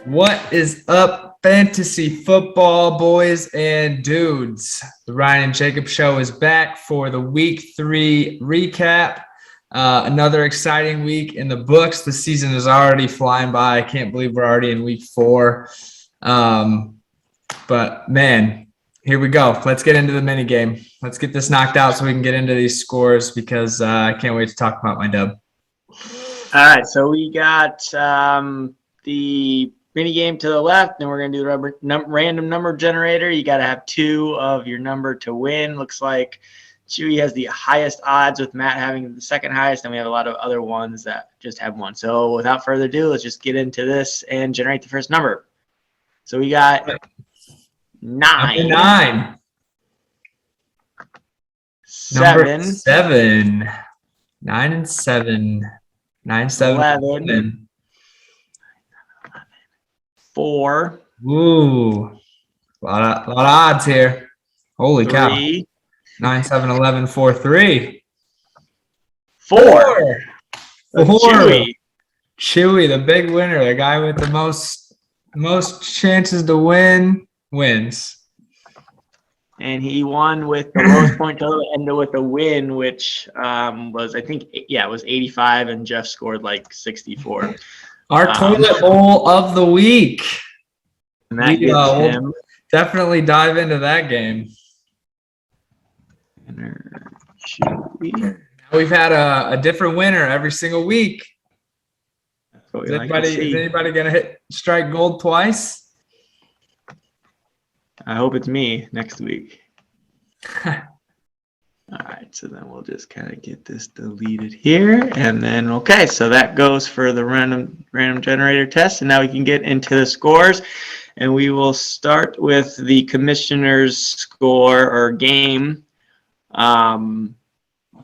What is up, fantasy football boys and dudes? The Ryan and Jacob Show is back for the Week 3 recap. Another exciting week in the books. The season is already flying by. I can't believe we're already in Week 4. But, man, here we go. Let's get into the mini game. Let's get this knocked out so we can get into these scores because I can't wait to talk about my dub. All right, so we got the mini game to the left, and we're going to do the random number generator. You got to have 2 of your number to win. Looks like Chewy has the highest odds, with Matt having the second highest, and we have a lot of other ones that just have 1. So without further ado, let's just get into this and generate the first number. So we got 9. Number 9. 7. Number 7. 9 and 7. 9, 7, 11. 4. Ooh, a lot of odds here. Holy 3. cow. 9, 7, 11, 4, 3. 4. Chewy, the big winner, the guy with the most chances to win, wins. And he won with the lowest point total, ended with a win, which was, I think, it was 85, and Jeff scored like 64. Our toilet bowl of the week. And that gets him. We'll definitely dive into that game. We've had a different winner every single week. Is anybody going to strike gold twice? I hope it's me next week. All right, so then we'll just kind of get this deleted here, and then okay, so that goes for the random generator test, and now we can get into the scores, and we will start with the commissioner's score or game.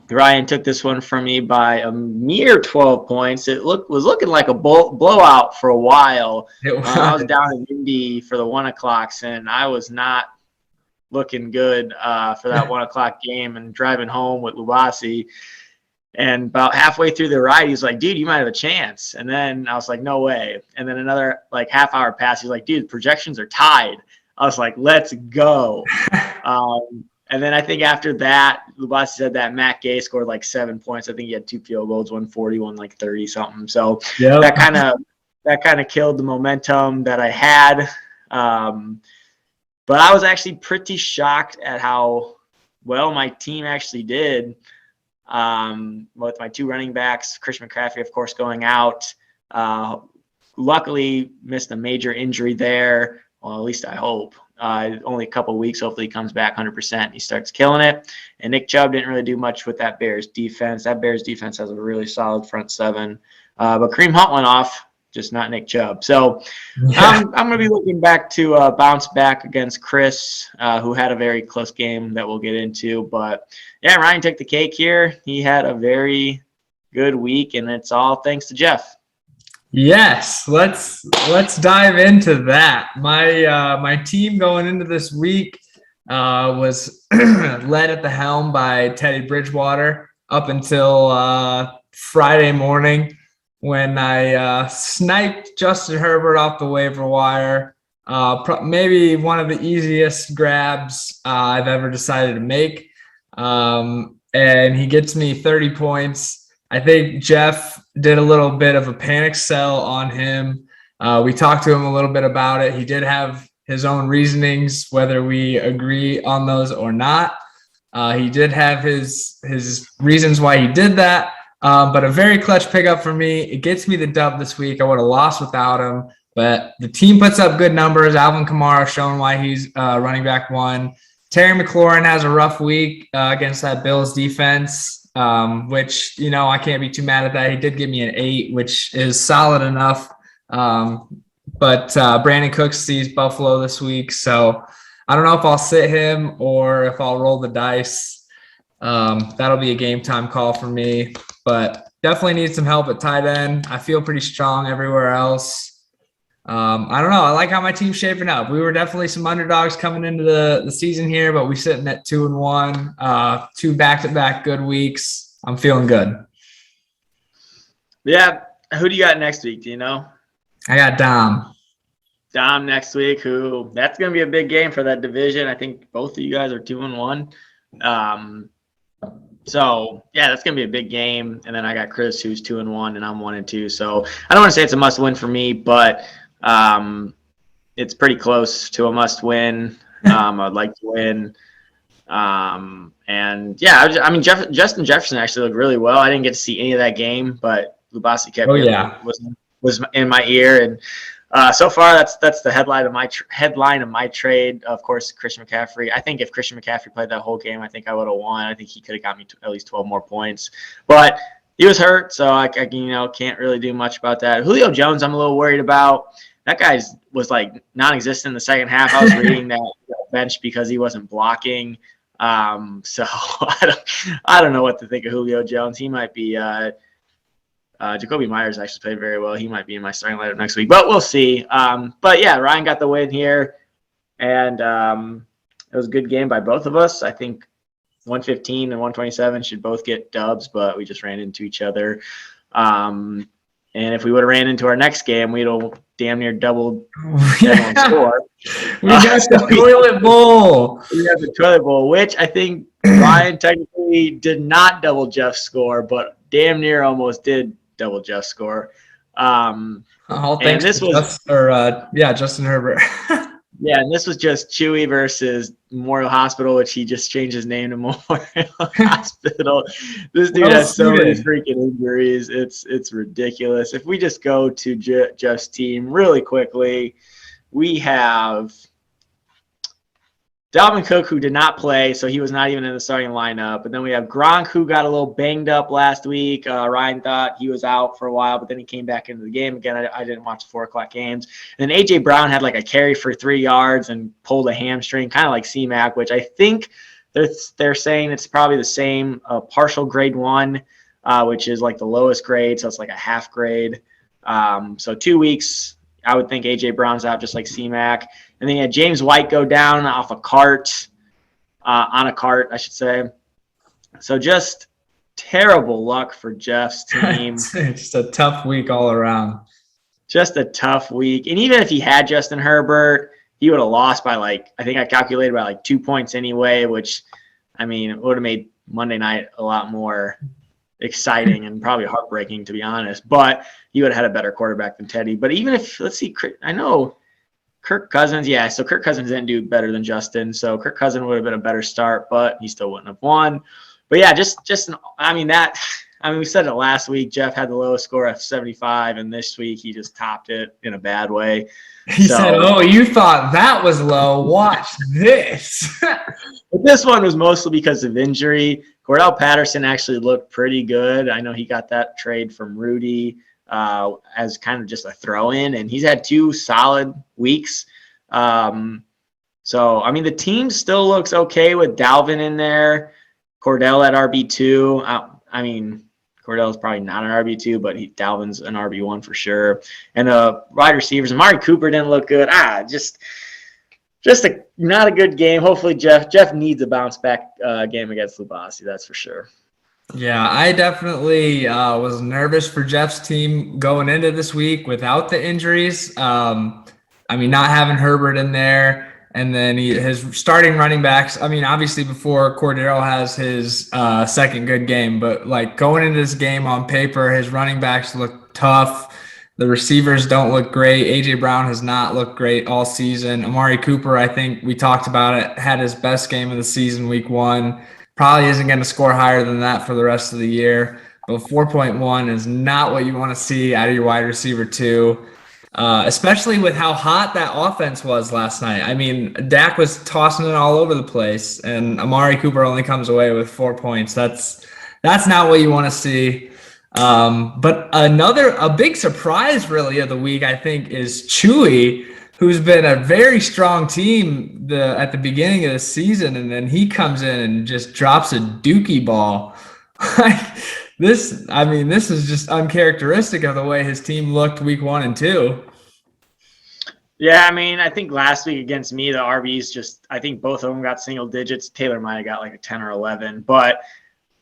Ryan took this one from me by a mere 12 points. It was looking like a blowout for a while. I was down in Indy for the 1 o'clocks, and I was not looking good for that 1 o'clock game, and driving home with Lubasi. And about halfway through the ride, he's like, dude, you might have a chance. And then I was like, no way. And then another like half hour passed. He's like, dude, projections are tied. I was like, let's go. And then I think after that, Lubasi said that Matt Gay scored like 7 points. I think he had 2 field goals, 140, one like 30 something. So that kind of killed the momentum that I had. But I was actually pretty shocked at how well my team actually did. With my 2 running backs, Christian McCaffrey, of course, going out. Luckily, missed a major injury there. Well, at least I hope. Only a couple of weeks. Hopefully he comes back 100%. He starts killing it. And Nick Chubb didn't really do much with that Bears defense. That Bears defense has a really solid front 7. But Kareem Hunt went off, just not Nick Chubb. So I'm going to be looking back to bounce back against Chris, who had a very close game that we'll get into. But, yeah, Ryan took the cake here. He had a very good week, and it's all thanks to Jeff. Yes, let's dive into that. My team going into this week was led at the helm by Teddy Bridgewater up until Friday morning when I sniped Justin Herbert off the waiver wire. Maybe one of the easiest grabs I've ever decided to make. And he gets me 30 points. I think Jeff did a little bit of a panic sell on him. We talked to him a little bit about it. He did have his own reasonings, whether we agree on those or not. He did have his reasons why he did that. But a very clutch pickup for me. It gets me the dub this week. I would have lost without him. But the team puts up good numbers. Alvin Kamara showing why he's running back 1. Terry McLaurin has a rough week against that Bills defense. Which, I can't be too mad at that. He did give me an 8, which is solid enough. But Brandon Cooks sees Buffalo this week. So I don't know if I'll sit him or if I'll roll the dice. That'll be a game time call for me. But definitely need some help at tight end. I feel pretty strong everywhere else. I don't know. I like how my team's shaping up. We were definitely some underdogs coming into the season here, but we're sitting at 2-1, 2 back-to-back good weeks. I'm feeling good. Yeah. Who do you got next week? Do you know? I got Dom. Dom next week. That's going to be a big game for that division. I think both of you guys are 2-1. So yeah, that's gonna be a big game. And then I got Chris, who's 2-1, and I'm 1-2. So I don't want to say it's a must win for me, but it's pretty close to a must win. I'd like to win. And yeah, Justin Jefferson actually looked really well. I didn't get to see any of that game, but Lubasi kept was in my ear, and so far that's the headline of my trade. Of course, Christian McCaffrey. I think if Christian McCaffrey played that whole game, I think I would have won. I think he could have got me at least 12 more points, but he was hurt, so I can't really do much about that. Julio Jones, I'm a little worried about. That guy was like non-existent in the second half. I was reading that bench because he wasn't blocking. So I don't know what to think of Julio Jones. He might be. Jacoby Myers actually played very well. He might be in my starting lineup next week, but we'll see. But yeah, Ryan got the win here, and it was a good game by both of us. I think 115 and 127 should both get dubs, but we just ran into each other. And if we would have ran into our next game, we'd have damn near doubled everyone's score. We got the toilet bowl. We got the toilet bowl, which I think Ryan technically did not double Jeff's score, but damn near almost did double Jeff's score. All thanks to Justin Herbert. Yeah, and this was just Chewy versus Memorial Hospital, which he just changed his name to Memorial Hospital. This dude has so many freaking injuries. It's ridiculous. If we just go to Jeff's team really quickly, we have Dalvin Cook, who did not play, so he was not even in the starting lineup. But then we have Gronk, who got a little banged up last week. Ryan thought he was out for a while, but then he came back into the game again. I didn't watch the 4 o'clock games. And then A.J. Brown had like a carry for 3 yards and pulled a hamstring, kind of like C-Mac, which I think they're saying it's probably the same partial grade 1, which is like the lowest grade, so it's like a half grade. So 2 weeks. I would think A.J. Brown's out just like C-Mac. And then you had James White go down off a cart, on a cart, I should say. So just terrible luck for Jeff's team. Just a tough week all around. Just a tough week. And even if he had Justin Herbert, he would have lost by I think I calculated by 2 points anyway, which, it would have made Monday night a lot more exciting and probably heartbreaking, to be honest. But he would have had a better quarterback than Teddy. But even if, let's see, I know Kirk Cousins, so Kirk Cousins didn't do better than Justin. So Kirk Cousins would have been a better start, but he still wouldn't have won. But yeah, we said it last week. Jeff had the lowest score of 75, and this week he just topped it in a bad way. He said, "Oh, you thought that was low? Watch this." But this one was mostly because of injury. Cordell Patterson actually looked pretty good. I know he got that trade from Rudy as kind of just a throw-in, and he's had 2 solid weeks. So, the team still looks okay with Dalvin in there. Cordell at RB2. Cordell's probably not an RB2, but Dalvin's an RB1 for sure. And wide receivers, Amari Cooper didn't look good. Just not a good game. Hopefully Jeff needs a bounce back game against Lubasi, that's for sure. Yeah, I definitely was nervous for Jeff's team going into this week without the injuries. Not having Herbert in there, and then his starting running backs. Obviously before Cordero has his second good game, but going into this game on paper, his running backs look tough. The receivers don't look great. A.J. Brown has not looked great all season. Amari Cooper, I think we talked about it, had his best game of the season week 1. Probably isn't going to score higher than that for the rest of the year. But 4.1 is not what you want to see out of your wide receiver 2, especially with how hot that offense was last night. Dak was tossing it all over the place, and Amari Cooper only comes away with 4 points. That's not what you want to see. But a big surprise really of the week, I think, is Chewy, who's been a very strong team at the beginning of the season, and then he comes in and just drops a dookie ball. This is just uncharacteristic of the way his team looked week 1 and 2. Yeah, I mean, I think last week against me, the RBs I think both of them got single digits. Taylor might have got like a 10 or 11, but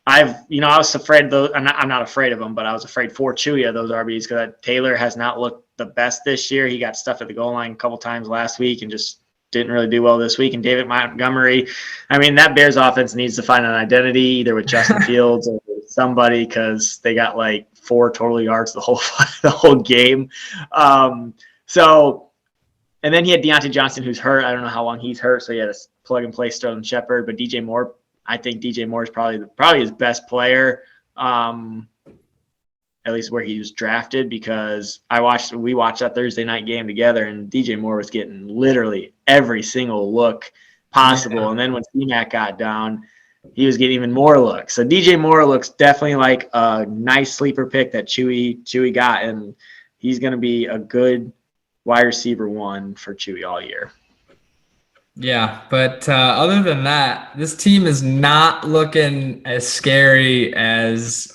I was afraid those. I'm not afraid of them, but I was afraid for Chewy of those RBs because Taylor has not looked the best this year. He got stuffed at the goal line a couple times last week and just didn't really do well this week. And David Montgomery, I mean, that Bears offense needs to find an identity either with Justin Fields or somebody because they got like 4 total yards the whole game. And then he had Deontay Johnson, who's hurt. I don't know how long he's hurt, so he had a plug and play Sterling Shepard. But DJ Moore, I think DJ Moore is probably his best player, at least where he was drafted, because we watched that Thursday night game together, and DJ Moore was getting literally every single look possible. Yeah. And then when C-Mac got down, he was getting even more looks. So DJ Moore looks definitely like a nice sleeper pick that Chewy got, and he's going to be a good wide receiver 1 for Chewy all year. Yeah, but other than that, this team is not looking as scary as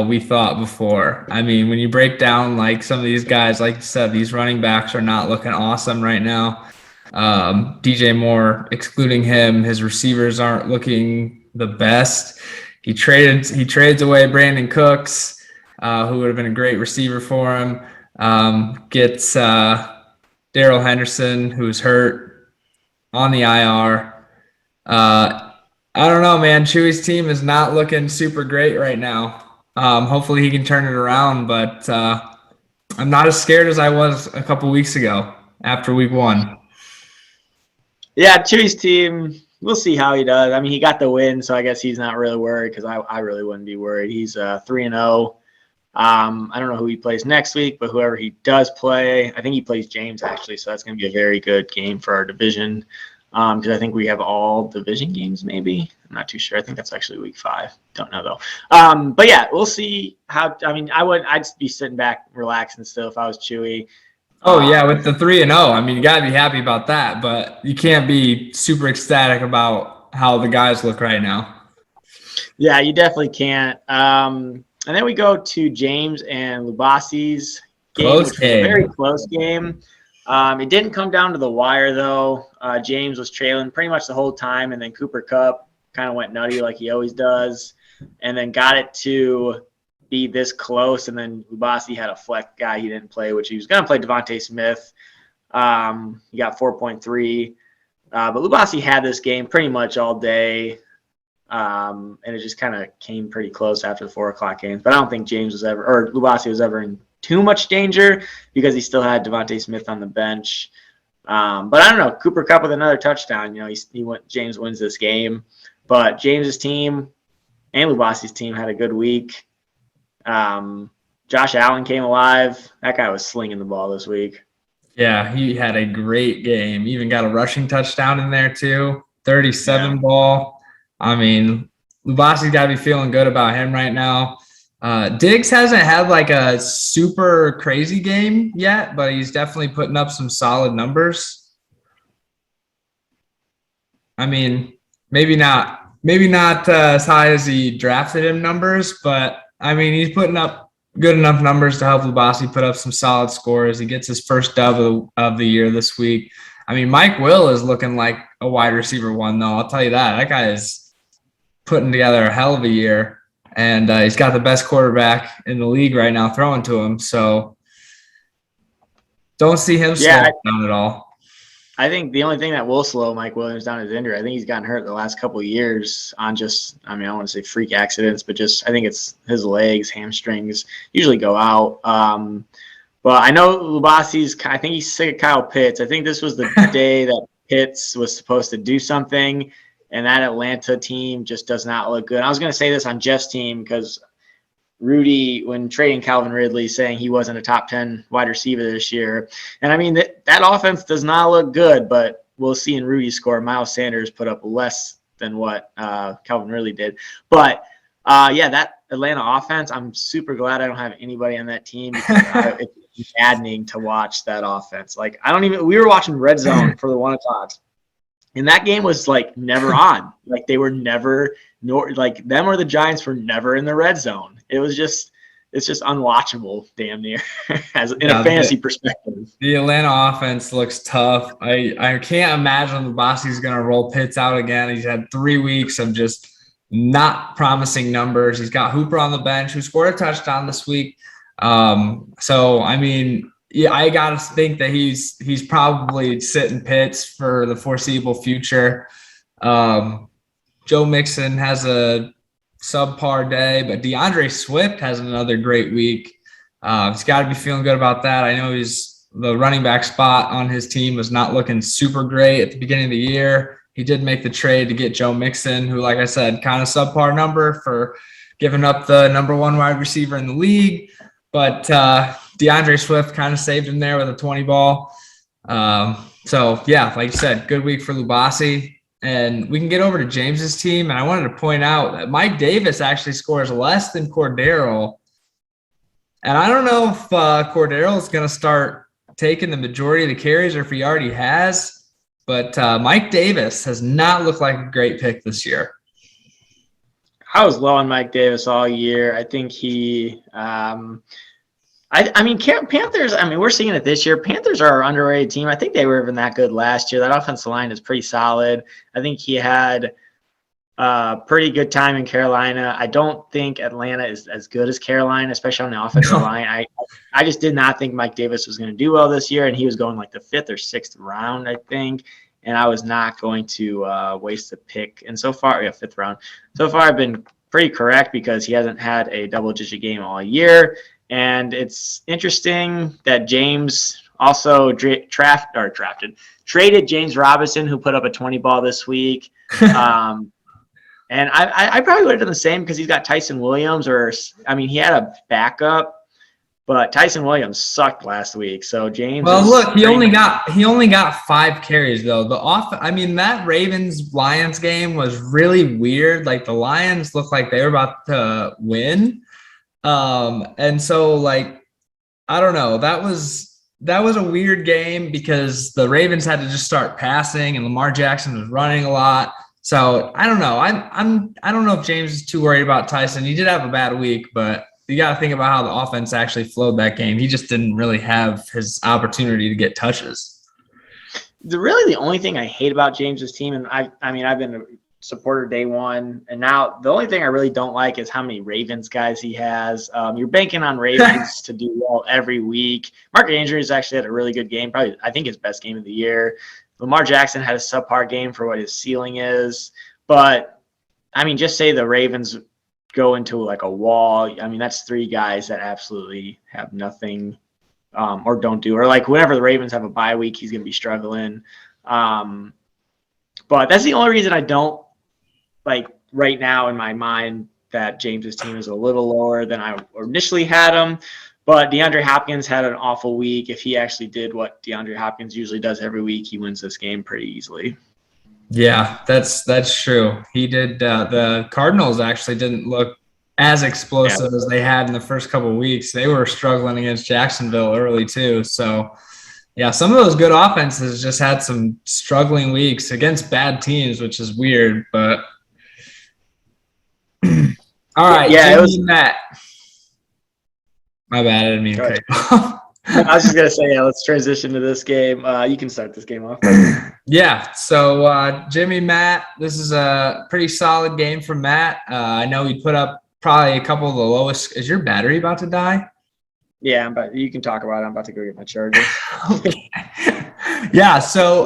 we thought before. I mean, when you break down like some of these guys, like you said, these running backs are not looking awesome right now. DJ Moore, excluding him, his receivers aren't looking the best. He trades away Brandon Cooks, who would have been a great receiver for him. Gets Darrell Henderson, who's hurt, on the IR. I don't know, man. Chewy's team is not looking super great right now. Hopefully he can turn it around, but I'm not as scared as I was a couple weeks ago after week 1. Yeah, Chewy's team, we'll see how he does. I mean, he got the win, so I guess he's not really worried because I really wouldn't be worried. He's 3-0. I don't know who he plays next week, but whoever he does play, I think he plays James actually, so that's going to be a very good game for our division because I think we have all division games maybe. I'm not too sure. I think that's actually week 5. Don't know though. But yeah, we'll see how. I mean, I'd be sitting back relaxing still if I was Chewy. Oh yeah, with the 3-0, I mean, you got to be happy about that, but you can't be super ecstatic about how the guys look right now. Yeah, you definitely can't. And then we go to James and Lubasi's game, which was a very close game. It didn't come down to the wire, though. James was trailing pretty much the whole time, and then Cooper Kupp kind of went nutty like he always does, and then got it to be this close. And then Lubasi had a flex guy he didn't play, which he was going to play Devontae Smith. He got 4.3. But Lubasi had this game pretty much all day. And it just kind of came pretty close after the 4:00 games. But I don't think Lubasi was ever in too much danger because he still had Devontae Smith on the bench. But I don't know. Cooper Kupp with another touchdown. James wins this game. But James's team and Lubasi's team had a good week. Josh Allen came alive. That guy was slinging the ball this week. Yeah, he had a great game. Even got a rushing touchdown in there too. 37 ball. I mean, Lubasi's got to be feeling good about him right now. Diggs hasn't had like a super crazy game yet, but he's definitely putting up some solid numbers. I mean, maybe not as high as he drafted him numbers, but I mean, he's putting up good enough numbers to help Lubasi put up some solid scores. He gets his first dub of the year this week. I mean, Mike Will is looking like a wide receiver 1, though. I'll tell you that. That guy is putting together a hell of a year, and he's got the best quarterback in the league right now throwing to him. So don't see him slowing down at all. I think the only thing that will slow Mike Williams down is injury. I think he's gotten hurt the last couple of years on I don't want to say freak accidents, but I think it's his legs, hamstrings usually go out. But I know I think he's sick of Kyle Pitts. I think this was the day that Pitts was supposed to do something, and that Atlanta team just does not look good. I was going to say this on Jeff's team because Rudy, when trading Calvin Ridley, saying he wasn't a top 10 wide receiver this year. And I mean, that offense does not look good, but we'll see in Rudy's score. Miles Sanders put up less than what Calvin Ridley did. But, that Atlanta offense, I'm super glad I don't have anybody on that team because it's maddening to watch that offense. Like, we were watching Red Zone for the 1:00. And that game was like never on. Like they were never, them or the Giants were never in the red zone. It was just it's just unwatchable, damn near, as in a fantasy perspective. The Atlanta offense looks tough. I can't imagine Bossie's going to roll Pitts out again. He's had 3 weeks of just not promising numbers. He's got Hooper on the bench, who scored a touchdown this week. So I mean, yeah, I got to think that he's probably sitting Pitts for the foreseeable future. Joe Mixon has a subpar day, but DeAndre Swift has another great week. He's got to be feeling good about that. I know the running back spot on his team was not looking super great at the beginning of the year. He did make the trade to get Joe Mixon, who, like I said, kind of subpar number for giving up the number 1 wide receiver in the league. But DeAndre Swift kind of saved him there with a 20 ball. So, yeah, like you said, good week for Lubasi. And we can get over to James's team. And I wanted to point out that Mike Davis actually scores less than Cordell. And I don't know if Cordell is going to start taking the majority of the carries or if he already has. But Mike Davis has not looked like a great pick this year. I was low on Mike Davis all year. I think he I mean, Panthers, I mean, we're seeing it this year. Panthers are an underrated team. I think they were even that good last year. That offensive line is pretty solid. I think he had a pretty good time in Carolina. I don't think Atlanta is as good as Carolina, especially on the offensive line. I just did not think Mike Davis was going to do well this year, and he was going like the 5th or 6th round, I think. And I was not going to waste a pick. And so far, 5th round. So far, I've been pretty correct because he hasn't had a double-digit game all year. And it's interesting that James also traded James Robinson, who put up a 20 ball this week. And I probably would have done the same because he's got Tyson Williams, he had a backup, but Tyson Williams sucked last week. So James. Well, look, he only got 5 carries though. That Ravens-Lions game was really weird. Like the Lions looked like they were about to win. And so like, I don't know, that was a weird game because the Ravens had to just start passing and Lamar Jackson was running a lot. So I don't know. I don't know if James is too worried about Tyson. He did have a bad week, but you got to think about how the offense actually flowed that game. He just didn't really have his opportunity to get touches. The only thing I hate about James's team, and I've been a supporter day one, and now the only thing I really don't like is how many Ravens guys he has. You're banking on Ravens to do well every week. Mark Andrews actually had a really good game, probably I think his best game of the year. Lamar Jackson had a subpar game for what his ceiling is, but just say the Ravens go into like a wall. That's 3 guys that absolutely have nothing or don't do, or like whenever the Ravens have a bye week, he's going to be struggling. But that's the only reason I don't like right now in my mind that James's team is a little lower than I initially had him. But DeAndre Hopkins had an awful week. If he actually did what DeAndre Hopkins usually does every week, he wins this game pretty easily. Yeah, that's true. He did. The Cardinals actually didn't look as explosive as they had in the first couple of weeks. They were struggling against Jacksonville early too. So, yeah, some of those good offenses just had some struggling weeks against bad teams, which is weird. But all right, yeah, it was Matt. My bad, I didn't mean to. I was just gonna say, let's transition to this game. You can start this game off. Yeah, so Jimmy, Matt, this is a pretty solid game from Matt. I know he put up probably a couple of the lowest. Is your battery about to die? Yeah, but you can talk about it. I'm about to go get my charger. Okay. Yeah, so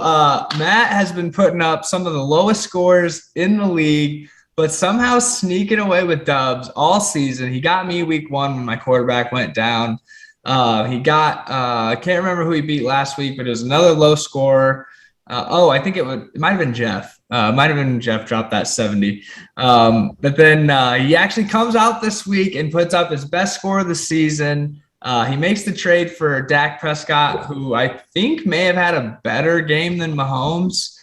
Matt has been putting up some of the lowest scores in the league, but somehow sneaking away with dubs all season. He got me week 1 when my quarterback went down. He got I can't remember who he beat last week, but it was another low scorer. I think it might have been Jeff. Might have been Jeff dropped that 70. But then he actually comes out this week and puts up his best score of the season. He makes the trade for Dak Prescott, who I think may have had a better game than Mahomes.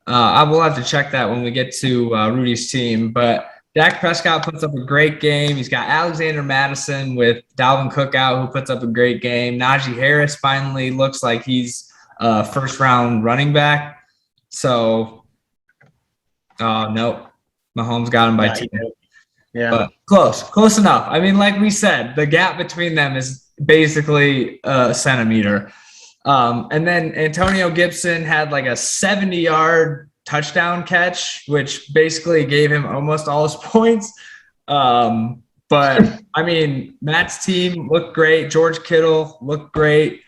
I will have to check that when we get to Rudy's team. But Dak Prescott puts up a great game. He's got Alexander Madison with Dalvin Cook out, who puts up a great game. Najee Harris finally looks like he's a first-round running back. So, no, Mahomes got him by 2. Yeah. But close enough. I mean, like we said, the gap between them is basically a centimeter. And then Antonio Gibson had like a 70-yard touchdown catch, which basically gave him almost all his points. But I mean, Matt's team looked great. George Kittle looked great.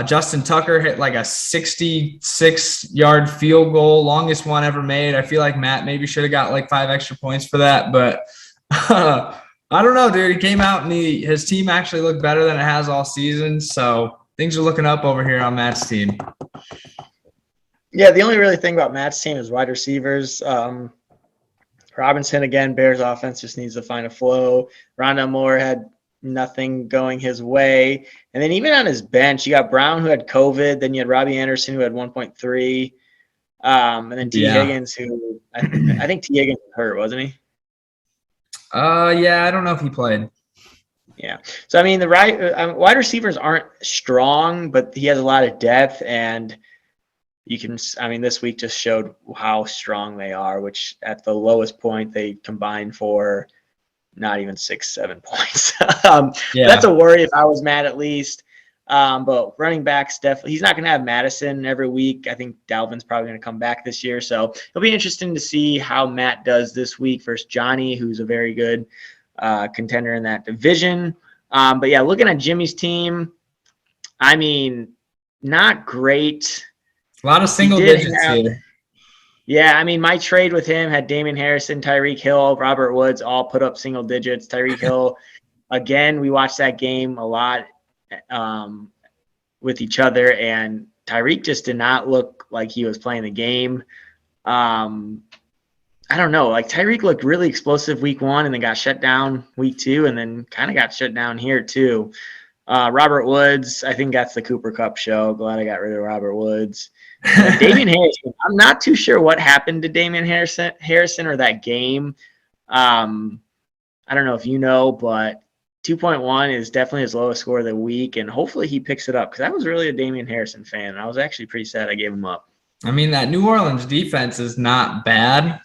Justin Tucker hit like a 66-yard field goal, longest one ever made. I feel like Matt maybe should have got like 5 extra points for that, but I don't know, dude. He came out and his team actually looked better than it has all season. So things are looking up over here on Matt's team. Yeah, the only really thing about Matt's team is wide receivers. Robinson, again, Bears offense just needs to find a flow. Rondell Moore had nothing going his way. And then even on his bench, you got Brown, who had COVID. Then you had Robbie Anderson, who had 1.3. And then T. Higgins, who I think T. Higgins was hurt, wasn't he? Yeah, I don't know if he played. Yeah. So, I mean, the wide receivers aren't strong, but he has a lot of depth. And you can, I mean, this week just showed how strong they are, which at the lowest point, they combined for not even 6-7 points. That's a worry if I was Matt, at least. But running backs, definitely, he's not going to have Madison every week. I think Dalvin's probably going to come back this year. So it'll be interesting to see how Matt does this week versus Johnny, who's a very good contender in that division. But yeah, looking at Jimmy's team, I mean, not great. A lot of single digits here. Yeah, I mean, my trade with him had Damian Harrison, Tyreek Hill, Robert Woods all put up single digits. Tyreek Hill, again, we watched that game a lot with each other, and Tyreek just did not look like he was playing the game. I don't know. Like, Tyreek looked really explosive week 1 and then got shut down week 2 and then kind of got shut down here too. Robert Woods, I think that's the Cooper Cup show. Glad I got rid of Robert Woods. Damian Harrison, I'm not too sure what happened to Damian Harrison or that game. I don't know if you know, but 2.1 is definitely his lowest score of the week, and hopefully he picks it up because I was really a Damian Harrison fan. I was actually pretty sad I gave him up. I mean, that New Orleans defense is not bad.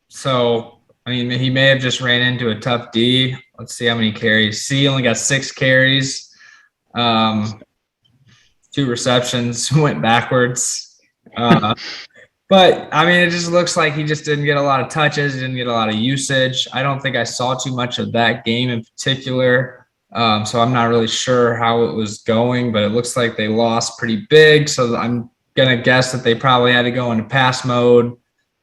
So, I mean, he may have just ran into a tough D. Let's see how many carries. C only got 6 carries. 2 receptions, went backwards. But, I mean, it just looks like he just didn't get a lot of touches, didn't get a lot of usage. I don't think I saw too much of that game in particular. So I'm not really sure how it was going, but it looks like they lost pretty big. So I'm going to guess that they probably had to go into pass mode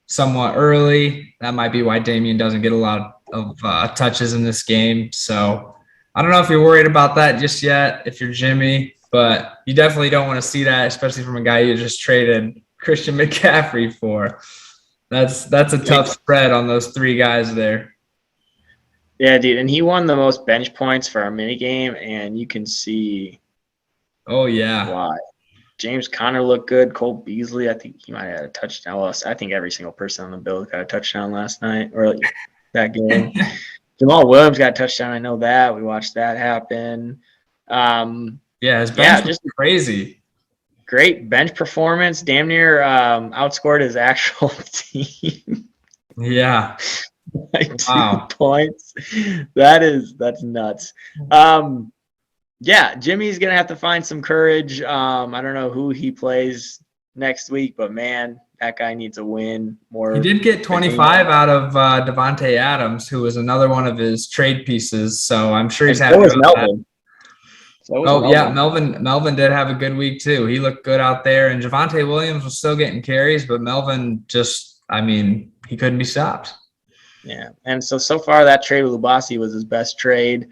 somewhat early. That might be why Damian doesn't get a lot of touches in this game. So I don't know if you're worried about that just yet, if you're Jimmy, but you definitely don't want to see that, especially from a guy you just traded Christian McCaffrey for. That's a tough spread on those 3 guys there. Yeah, dude, and he won the most bench points for our minigame, and you can see why. James Conner looked good. Cole Beasley, I think he might have had a touchdown. Well, I think every single person on the Bills got a touchdown last night or that game. Jamal Williams got a touchdown. I know that. We watched that happen. His bench was crazy. Great bench performance. Damn near outscored his actual team. Yeah. Like 2 points. That's nuts. Yeah, Jimmy's going to have to find some courage. I don't know who he plays next week, but man, that guy needs a win. He did get 25 out of Davante Adams, who was another one of his trade pieces. So I'm sure he's happy with that. Melvin did have a good week too. He looked good out there, and Javonte Williams was still getting carries, but Melvin he couldn't be stopped. Yeah, and so far that trade with Lubasi was his best trade.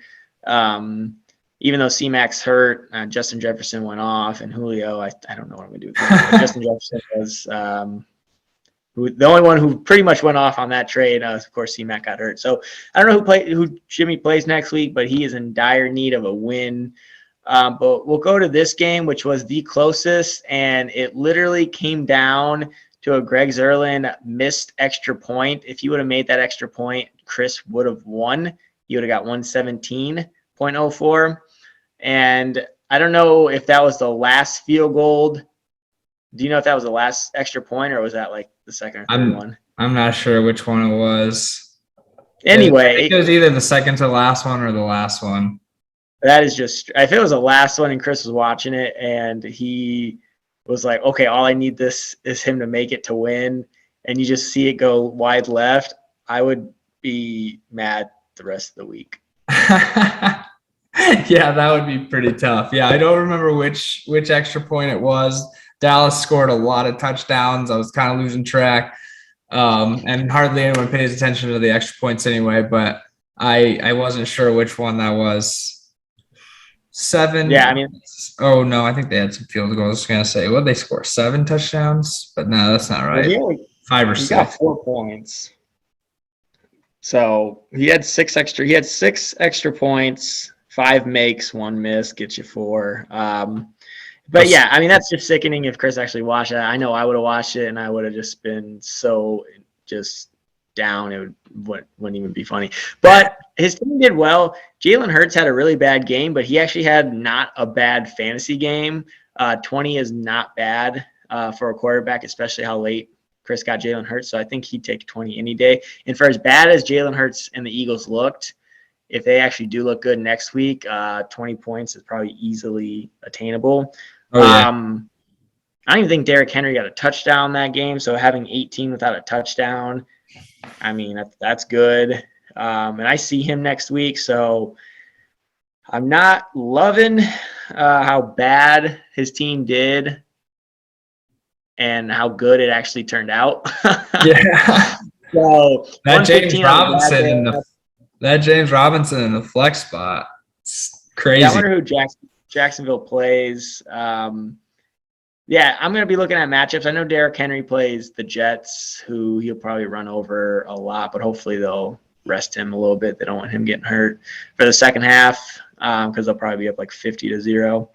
Even though C-Mac's hurt, Justin Jefferson went off, and Julio, I don't know what I'm going to do with him. Justin Jefferson was the only one who pretty much went off on that trade. Of course, C-Mac got hurt. So I don't know who Jimmy plays next week, but he is in dire need of a win. But we'll go to this game, which was the closest, and it literally came down to a Greg Zerlin missed extra point. If he would have made that extra point, Chris would have won. He would have got 117.04. And I don't know if that was the last field goal. Do you know if that was the last extra point, or was that like the second or third one? I'm not sure which one it was. Anyway. I think it was either the second to last one or the last one. That is just – if it was the last one and Chris was watching it and he was like, okay, all I need this is him to make it to win, and you just see it go wide left, I would be mad the rest of the week. Yeah, that would be pretty tough. Yeah, I don't remember which extra point it was. Dallas scored a lot of touchdowns. I was kind of losing track, and hardly anyone pays attention to the extra points anyway, but I wasn't sure which one that was. 7. Yeah, I mean – oh, no, I think they had some field goals. I was going to say, what did they score? 7 touchdowns? But no, that's not right. 5 or 6. He got 4 points. So he had 6 extra. He had 6 extra points, 5 makes, 1 miss, gets you 4. But yeah, I mean that's just sickening. If Chris actually watched it, I know I would have watched it and I would have just been so just down. It wouldn't even be funny. But his team did well. Jalen Hurts had a really bad game, but he actually had not a bad fantasy game. 20 is not bad for a quarterback, especially how late Chris got Jalen Hurts. So I think he'd take 20 any day. And for as bad as Jalen Hurts and the Eagles looked, if they actually do look good next week, 20 points is probably easily attainable. Oh, yeah. I don't even think Derrick Henry got a touchdown that game. So having 18 without a touchdown, I mean, that's good. And I see him next week. So I'm not loving how bad his team did and how good it actually turned out. Yeah. So that James Robinson in the flex spot. It's crazy. Yeah, I wonder who Jacksonville plays. Yeah, I'm going to be looking at matchups. I know Derrick Henry plays the Jets, who he'll probably run over a lot, but hopefully they'll rest him a little bit. They don't want him getting hurt for the second half because they'll probably be up like 50-0.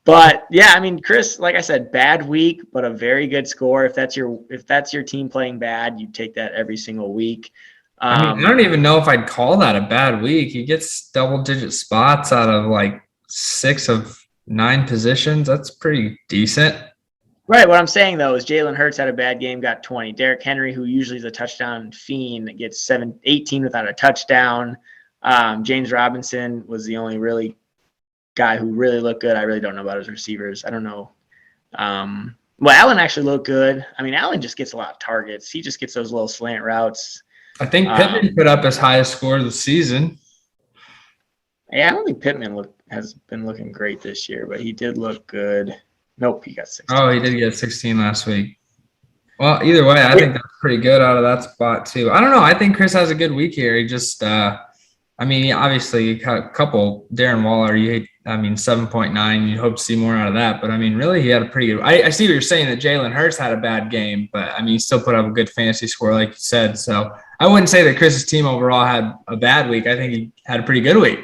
But yeah, I mean, Chris, like I said, bad week, but a very good score. If that's your team playing bad, you take that every single week. I mean, I don't even know if I'd call that a bad week. He gets double-digit spots out of like 6 of 9 positions. That's pretty decent. Right. What I'm saying, though, is Jalen Hurts had a bad game, got 20. Derrick Henry, who usually is a touchdown fiend, gets 18 without a touchdown. James Robinson was the only really guy who really looked good. I really don't know about his receivers. I don't know. Well, Allen actually looked good. I mean, Allen just gets a lot of targets. He just gets those little slant routes. I think Pittman put up his highest score of the season. Yeah, I don't think Pittman has been looking great this year, but he did look good. Nope, he got 16. Oh, he did get 16 last week. Well, either way, I think that's pretty good out of that spot too. I don't know. I think Chris has a good week here. He just, I mean, obviously a couple. Darren Waller, 7.9. You hope to see more out of that. But I mean, really, he had a pretty good. I see what you're saying that Jalen Hurts had a bad game, but I mean, he still put up a good fantasy score, like you said. So I wouldn't say that Chris's team overall had a bad week. I think he had a pretty good week.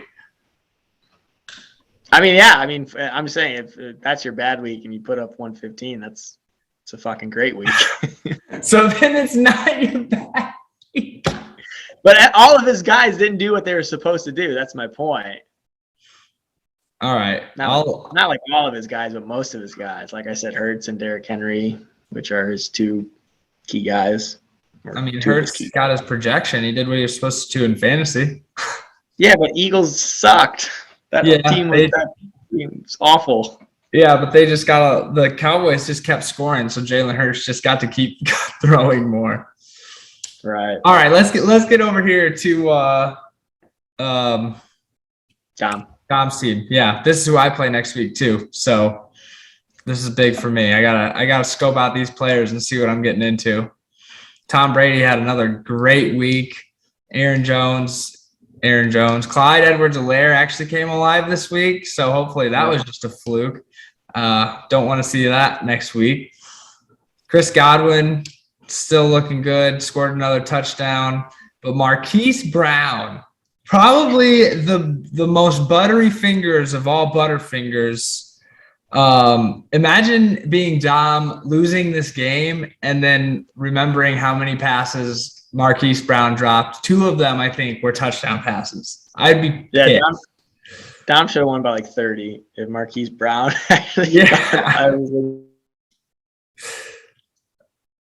I mean, yeah. I mean, I'm saying if that's your bad week and you put up 115, it's a fucking great week. So then it's not your bad week. But all of his guys didn't do what they were supposed to do. That's my point. All right. Not like all of his guys, but most of his guys. Like I said, Hurts and Derrick Henry, which are his 2 key guys. I mean, Hurts got his projection. He did what he was supposed to in fantasy. Yeah, but Eagles sucked. That team was awful. Yeah, but they just the Cowboys just kept scoring, so Jalen Hurts just got to keep throwing more. Right. All right, let's get over here to Dom's team. Yeah, this is who I play next week too. So this is big for me. I gotta scope out these players and see what I'm getting into. Tom Brady had another great week. Aaron Jones. Clyde Edwards-Helaire actually came alive this week, so hopefully that was just a fluke. Don't want to see that next week. Chris Godwin still looking good, scored another touchdown. But Marquise Brown, probably the most buttery fingers of all Butterfingers. Imagine being Dom, losing this game, and then remembering how many passes Marquise Brown dropped. 2 of them, I think, were touchdown passes. I'd be Dom should have won by like 30 if Marquise Brown actually.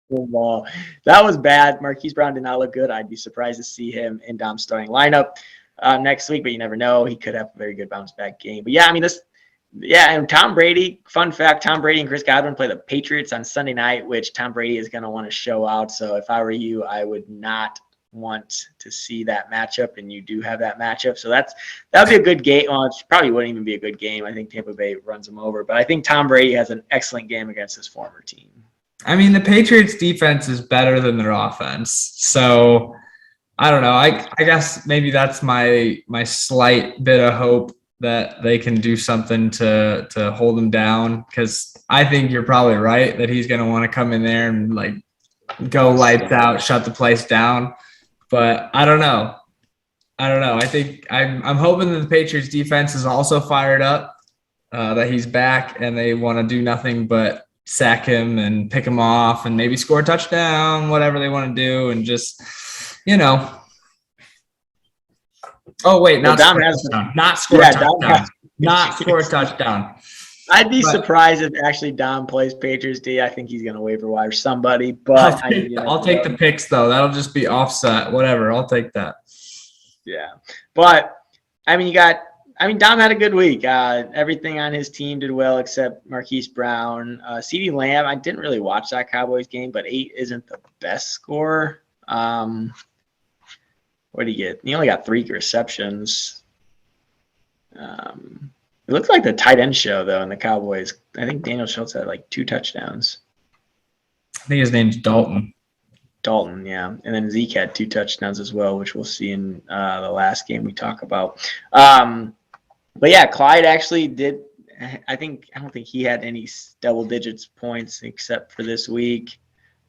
Football. That was bad. Marquise Brown did not look good. I'd be surprised to see him in Dom's starting lineup next week, but you never know. He could have a very good bounce back game. But yeah, I mean, and Tom Brady, fun fact, Tom Brady and Chris Godwin play the Patriots on Sunday night, which Tom Brady is going to want to show out. So if I were you, I would not want to see that matchup, and you do have that matchup. So that would be a good game. Well, it probably wouldn't even be a good game. I think Tampa Bay runs them over. But I think Tom Brady has an excellent game against his former team. I mean, the Patriots defense is better than their offense. So I don't know. I guess maybe that's my slight bit of hope that they can do something to hold him down, because I think you're probably right that he's going to want to come in there and like go lights out, shut the place down. But I don't know. I think I'm hoping that the Patriots defense is also fired up, that he's back and they want to do nothing but sack him and pick him off and maybe score a touchdown, whatever they want to do, and just, Oh wait, not score a touchdown. I'd be surprised if actually Dom plays Patriots D. I think he's going to waiver wire somebody, but I'll take the picks though. That'll just be offset, whatever. I'll take that. Yeah, but I mean, Dom had a good week. Everything on his team did well except Marquise Brown. CeeDee Lamb, I didn't really watch that Cowboys game, but 8 isn't the best score. What did he get? He only got 3 receptions. It looks like the tight end show, though, in the Cowboys. I think Daniel Schultz had like 2 touchdowns. I think his name's Dalton. Dalton, yeah. And then Zeke had 2 touchdowns as well, which we'll see in the last game we talk about. But yeah, Clyde actually did. I don't think he had any double digits points except for this week.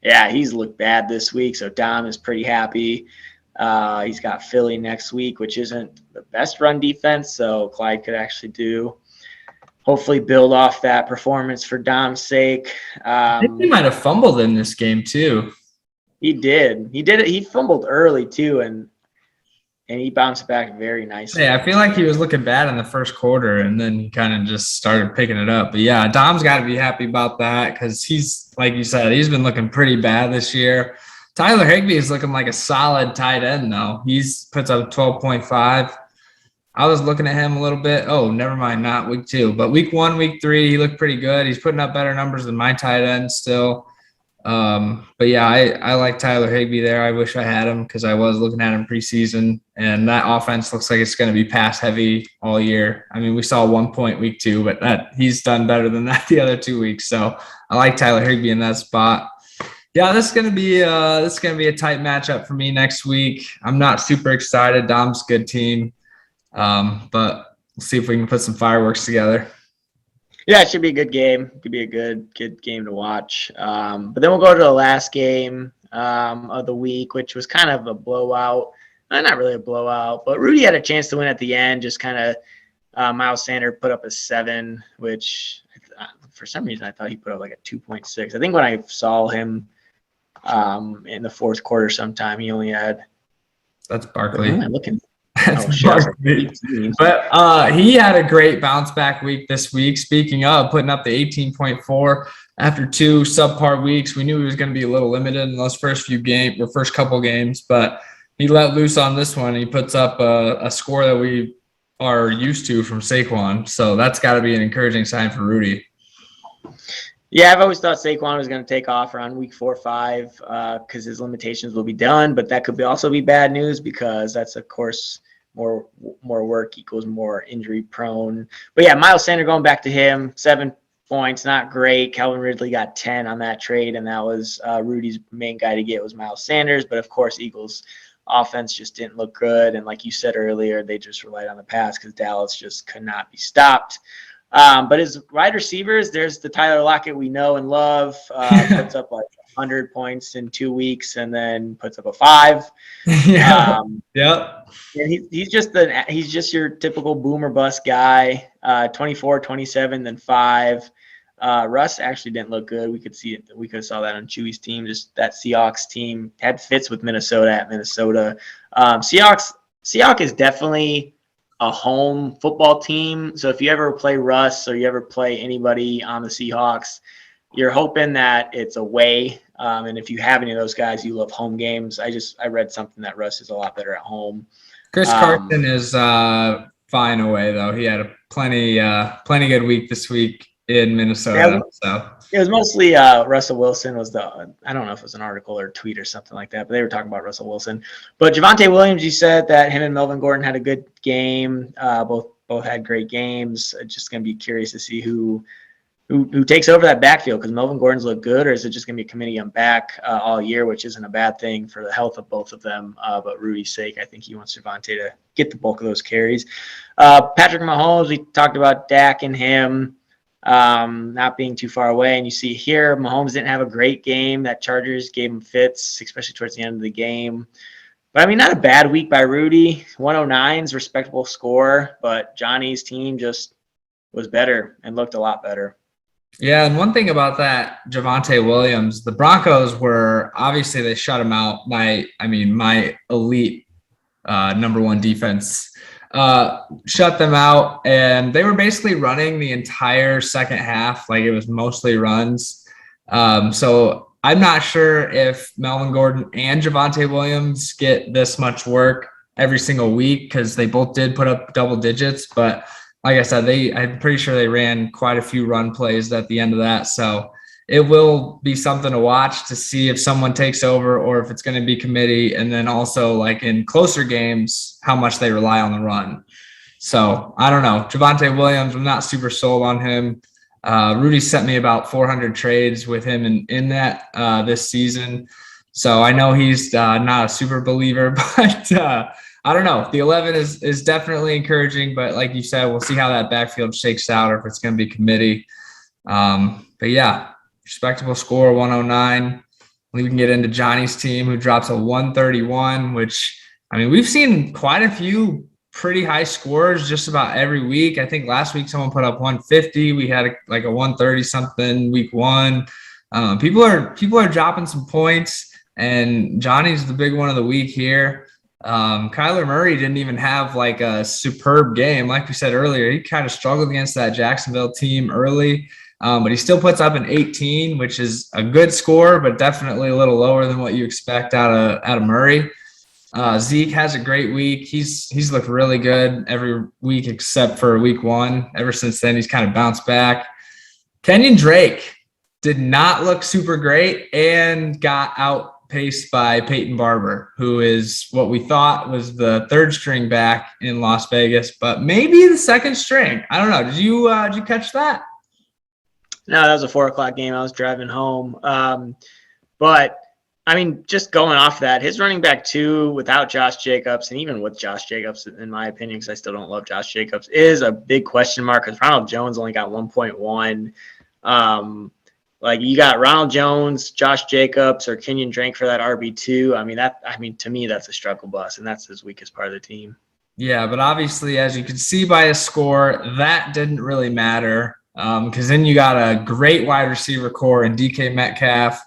Yeah, he's looked bad this week, so Dom is pretty happy. He's got Philly next week, which isn't the best run defense, so Clyde could actually hopefully build off that performance for Dom's sake. I think he might have fumbled in this game too. He did. He fumbled early too, and he bounced back very nicely. Yeah, I feel like he was looking bad in the first quarter, and then he kind of just started picking it up. But yeah, Dom's got to be happy about that, because he's, like you said, he's been looking pretty bad this year. Tyler Higbee is looking like a solid tight end, though. He's puts up 12.5. I was looking at him a little bit. Oh, never mind, not week 2. But week 1, week 3, he looked pretty good. He's putting up better numbers than my tight end still. But yeah, I like Tyler Higbee there. I wish I had him, because I was looking at him preseason, and that offense looks like it's going to be pass heavy all year. I mean, we saw 1 point week 2, but he's done better than that the other 2 weeks. So I like Tyler Higbee in that spot. Yeah, this is gonna be a tight matchup for me next week. I'm not super excited. Dom's a good team, but we'll see if we can put some fireworks together. Yeah, it should be a good game. It could be a good game to watch. But then we'll go to the last game of the week, which was kind of a blowout. Not really a blowout, but Rudy had a chance to win at the end. Just kind of Miles Sanders put up a 7, which for some reason I thought he put up like a 2.6. I think when I saw him in the fourth quarter sometime, he only had. That's Barkley. What am I looking? That's Barkley. But he had a great bounce back week this week. Speaking of putting up the 18.4 after 2 subpar weeks, we knew he was going to be a little limited in those first couple games, but he let loose on this one. He puts up a score that we are used to from Saquon, so that's got to be an encouraging sign for Rudy. Yeah, I've always thought Saquon was going to take off around week 4 or 5 because his limitations will be done, but that could also be bad news, because that's, of course, more work equals more injury prone. But yeah, Miles Sanders, going back to him, 7 points, not great. Calvin Ridley got 10 on that trade, and that was Rudy's main guy to get was Miles Sanders. But of course, Eagles offense just didn't look good, and like you said earlier, they just relied on the pass because Dallas just could not be stopped. But his wide receivers, there's the Tyler Lockett we know and love, puts up like 100 points in 2 weeks and then puts up a 5. Yeah. And he's just your typical boomer bust guy. 24, 27, then 5. Russ actually didn't look good. We could have saw that on Chewy's team. Just that Seahawks team had fits with Minnesota at Minnesota. Seahawks is definitely a home football team. So if you ever play Russ or you ever play anybody on the Seahawks, you're hoping that it's away. And if you have any of those guys, you love home games. I read something that Russ is a lot better at home. Chris Carson is fine away though. He had a plenty good week this week in Minnesota. So it was mostly Russell Wilson was I don't know if it was an article or a tweet or something like that, but they were talking about Russell Wilson. But Javonte Williams, you said that him and Melvin Gordon had a good game. Both had great games. Just going to be curious to see who takes over that backfield, because Melvin Gordon's looked good, or is it just going to be a committee on back all year, which isn't a bad thing for the health of both of them. But Rudy's sake, I think he wants Javonte to get the bulk of those carries. Patrick Mahomes, we talked about Dak and him not being too far away. And you see here, Mahomes didn't have a great game. That Chargers gave him fits, especially towards the end of the game. But, I mean, not a bad week by Rudy. 109 is a respectable score, but Johnny's team just was better and looked a lot better. Yeah, and one thing about that, Javonte Williams, the Broncos were obviously they shut him out. My elite number one defense shut them out, and they were basically running the entire second half. Like, it was mostly runs. So I'm not sure if Melvin Gordon and Javonte Williams get this much work every single week, because they both did put up double digits, but like I said, I'm pretty sure they ran quite a few run plays at the end of that. So it will be something to watch to see if someone takes over or if it's going to be committee. And then also, like, in closer games, how much they rely on the run. So I don't know. Javonte Williams, I'm not super sold on him. Rudy sent me about 400 trades with him in that this season. So I know he's not a super believer, but I don't know. The 11 is definitely encouraging, but like you said, we'll see how that backfield shakes out, or if it's going to be committee. But yeah, respectable score, 109. We can get into Johnny's team, who drops a 131, which, I mean, we've seen quite a few pretty high scores just about every week. I think last week someone put up 150. We had like a 130 something week one. People are dropping some points, and Johnny's the big one of the week here. Kyler Murray didn't even have like a superb game. Like we said earlier, he kind of struggled against that Jacksonville team early, but he still puts up an 18, which is a good score, but definitely a little lower than what you expect out of Murray. Zeke has a great week. He's looked really good every week except for week one. Ever since then, he's kind of bounced back. Kenyan Drake did not look super great and got outpaced by Peyton Barber, who is what we thought was the third string back in Las Vegas, but maybe the second string. I don't know. Did you catch that? No, that was a 4:00 game. I was driving home. But I mean, just going off that, his running back two without Josh Jacobs, and even with Josh Jacobs, in my opinion, because I still don't love Josh Jacobs, is a big question mark, because Ronald Jones only got 1.1. Like, you got Ronald Jones, Josh Jacobs, or Kenyan Drake for that RB2. I mean, to me, that's a struggle bus, and that's his weakest part of the team. Yeah, but obviously, as you can see by his score, that didn't really matter, because then you got a great wide receiver core in DK Metcalf,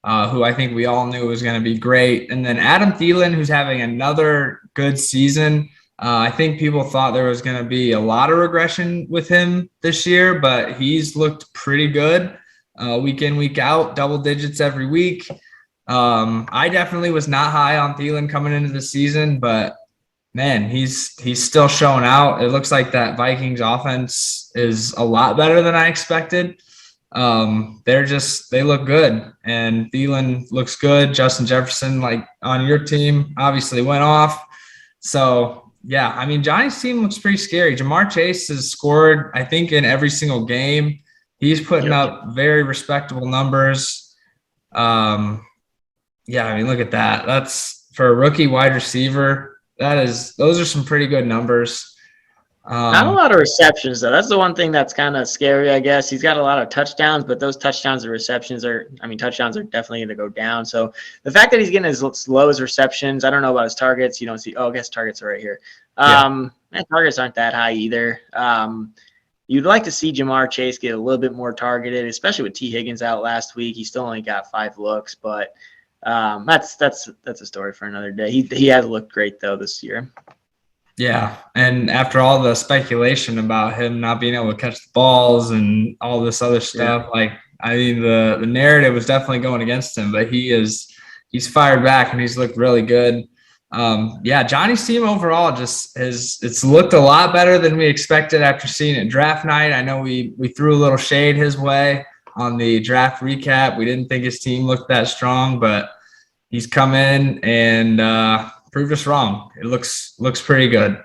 who I think we all knew was going to be great. And then Adam Thielen, who's having another good season. I think people thought there was going to be a lot of regression with him this year, but he's looked pretty good week in, week out, double digits every week. I definitely was not high on Thielen coming into the season, but man, he's still showing out. It looks like that Vikings offense is a lot better than I expected. They look good, and Thielen looks good. Justin Jefferson, like on your team, obviously went off. So yeah, I mean, Johnny's team looks pretty scary. Jamar Chase has scored, I think, in every single game. He's putting up very respectable numbers. Yeah, I mean, look at that. That's for a rookie wide receiver. Those are some pretty good numbers. Not a lot of receptions, though. That's the one thing that's kind of scary, I guess. He's got a lot of touchdowns, but those touchdowns and receptions touchdowns are definitely going to go down. So the fact that he's getting as low as receptions, I don't know about his targets. You don't see, I guess targets are right here. Targets aren't that high either. You'd like to see Jamar Chase get a little bit more targeted, especially with T. Higgins out last week. He still only got 5 looks, but that's a story for another day. He has looked great, though, this year. Yeah, and after all the speculation about him not being able to catch the balls and all this other stuff, like I mean, the narrative was definitely going against him, but he's fired back and he's looked really good. Yeah, Johnny's team overall it's looked a lot better than we expected after seeing it draft night. I know we threw a little shade his way on the draft recap. We didn't think his team looked that strong, but he's come in and proved us wrong. It looks pretty good.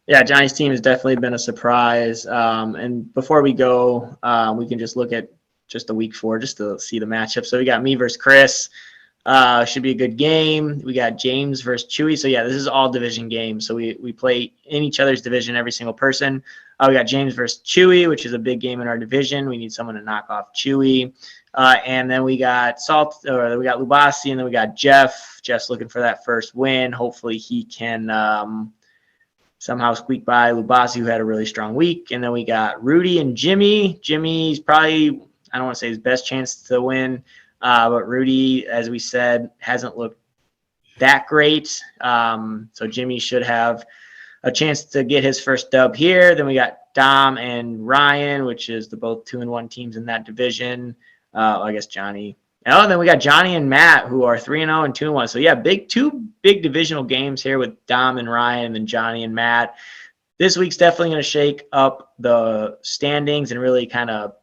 Yeah, Johnny's team has definitely been a surprise. And before we go, we can just look at just the week 4 just to see the matchup. So we got me versus Chris. Should be a good game. We got James versus Chewy. So, yeah, this is all division games. So we play in each other's division, every single person. We got James versus Chewy, which is a big game in our division. We need someone to knock off Chewy. And then we got Lubasi, and then we got Jeff. Jeff's looking for that first win. Hopefully he can somehow squeak by Lubasi, who had a really strong week. And then we got Rudy and Jimmy. Jimmy's probably, I don't want to say his best chance to win, but Rudy, as we said, hasn't looked that great. So Jimmy should have a chance to get his first dub here. Then we got Dom and Ryan, which is the both 2-1 teams in that division. I guess Johnny. Oh, and then we got Johnny and Matt, who are 3-0 and 2-1. So, yeah, two big divisional games here with Dom and Ryan and then Johnny and Matt. This week's definitely going to shake up the standings and really kind of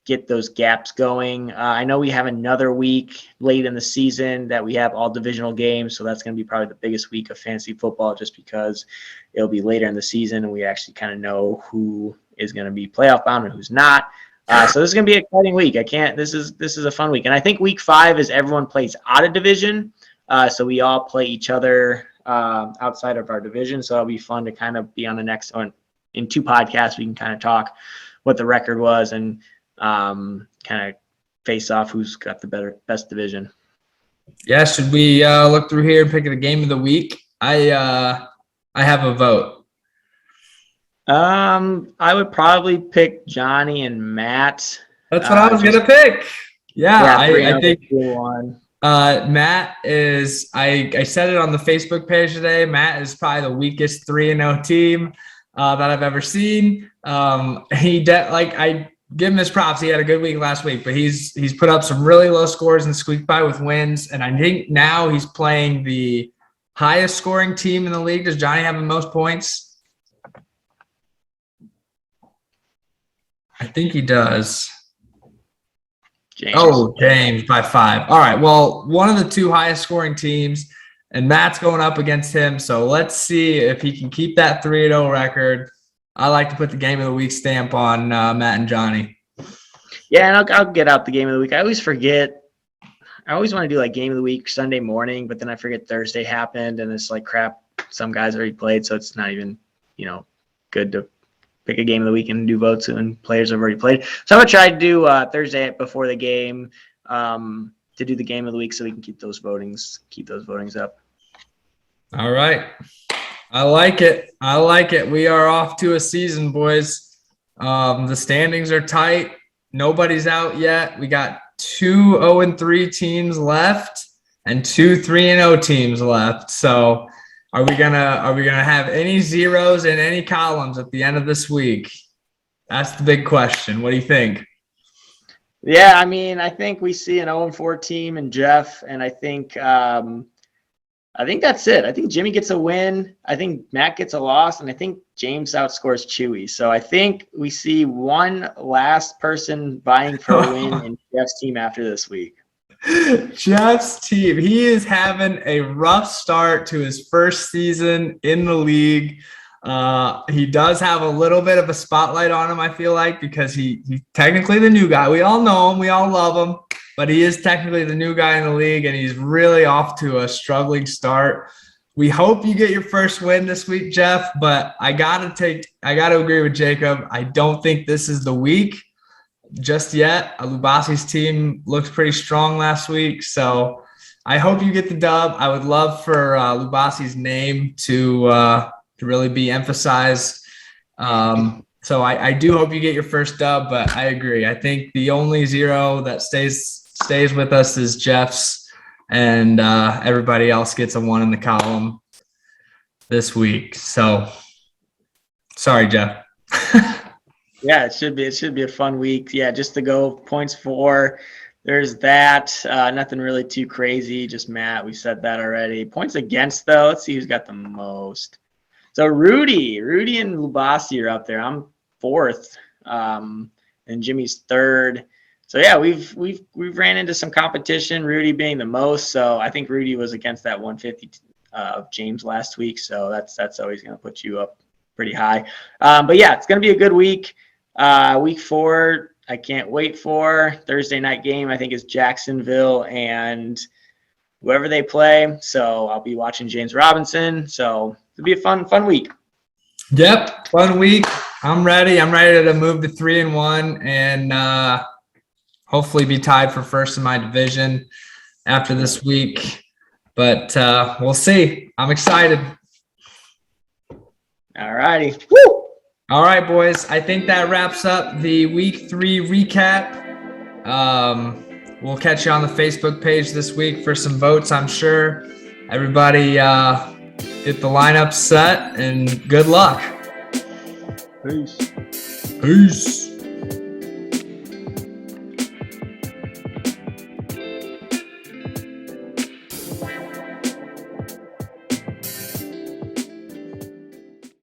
get those gaps going. I know we have another week late in the season that we have all divisional games, so that's going to be probably the biggest week of fantasy football just because it'll be later in the season and we actually kind of know who is going to be playoff bound and who's not. So this is going to be an exciting week. This is a fun week. And I think week 5 is everyone plays out of division. So we all play each other outside of our division. So it'll be fun to kind of be on the next one. In 2 podcasts, we can kind of talk what the record was and kind of face off who's got the best division. Yeah, should we look through here and pick the game of the week? I have a vote. I would probably pick Johnny and Matt. That's what I was gonna pick. Yeah, I think one. Matt is. I said it on the Facebook page today. Matt is probably the weakest 3-0 team that I've ever seen. I give him his props. He had a good week last week, but he's put up some really low scores and squeaked by with wins. And I think now he's playing the highest scoring team in the league. Does Johnny have the most points? I think he does. James by 5. All right. Well, one of the 2 highest scoring teams, and Matt's going up against him. So let's see if he can keep that 3-0 record. I like to put the game of the week stamp on Matt and Johnny. Yeah, and I'll get out the game of the week. I always forget. I always want to do like game of the week Sunday morning, but then I forget Thursday happened, and it's like crap. Some guys already played, so it's not even good to pick a game of the week and do votes and players have already played. So I'm going to try to do Thursday before the game to do the game of the week so we can keep those votings up. All right. I like it. We are off to a season, boys. The standings are tight. Nobody's out yet. We got 2 0-3 teams left and 2 3-0 teams left. So Are we gonna have any zeros in any columns at the end of this week? That's the big question. What do you think? Yeah, I mean, I think we see an 0-4 team and Jeff, and I think that's it. I think Jimmy gets a win. I think Matt gets a loss, and I think James outscores Chewy. So I think we see one last person vying for a win in Jeff's team after this week. Jeff's team. He is having a rough start to his first season in the league. He does have a little bit of a spotlight on him, I feel like, because he's technically the new guy. We all know him. We all love him. But he is technically the new guy in the league, and he's really off to a struggling start. We hope you get your first win this week, Jeff, but I gotta agree with Jacob. I don't think this is the week just yet. Lubasi's team looks pretty strong last week, so I hope you get the dub. I would love for Lubasi's name to really be emphasized. So I do hope you get your first dub, but I agree. I think the only zero that stays with us is Jeff's, and everybody else gets a 1 in the column this week. So sorry, Jeff. Yeah, it should be a fun week. Yeah, just to go points for. There's that. Nothing really too crazy. Just Matt. We said that already. Points against though. Let's see who's got the most. So Rudy and Lubasi are up there. I'm fourth, and Jimmy's third. So yeah, we've ran into some competition. Rudy being the most. So I think Rudy was against that 150 of James last week. So that's always going to put you up pretty high. But yeah, it's going to be a good week. Week 4. I can't wait for Thursday night game. I think is Jacksonville and whoever they play. So I'll be watching James Robinson. So it'll be a fun week. Yep, fun week. I'm ready. I'm ready to move to 3-1 and hopefully be tied for first in my division after this week. But we'll see. I'm excited. All righty. Woo! All right, boys. I think that wraps up the week 3 recap. We'll catch you on the Facebook page this week for some votes, I'm sure. Everybody get the lineup set and good luck. Peace. Peace.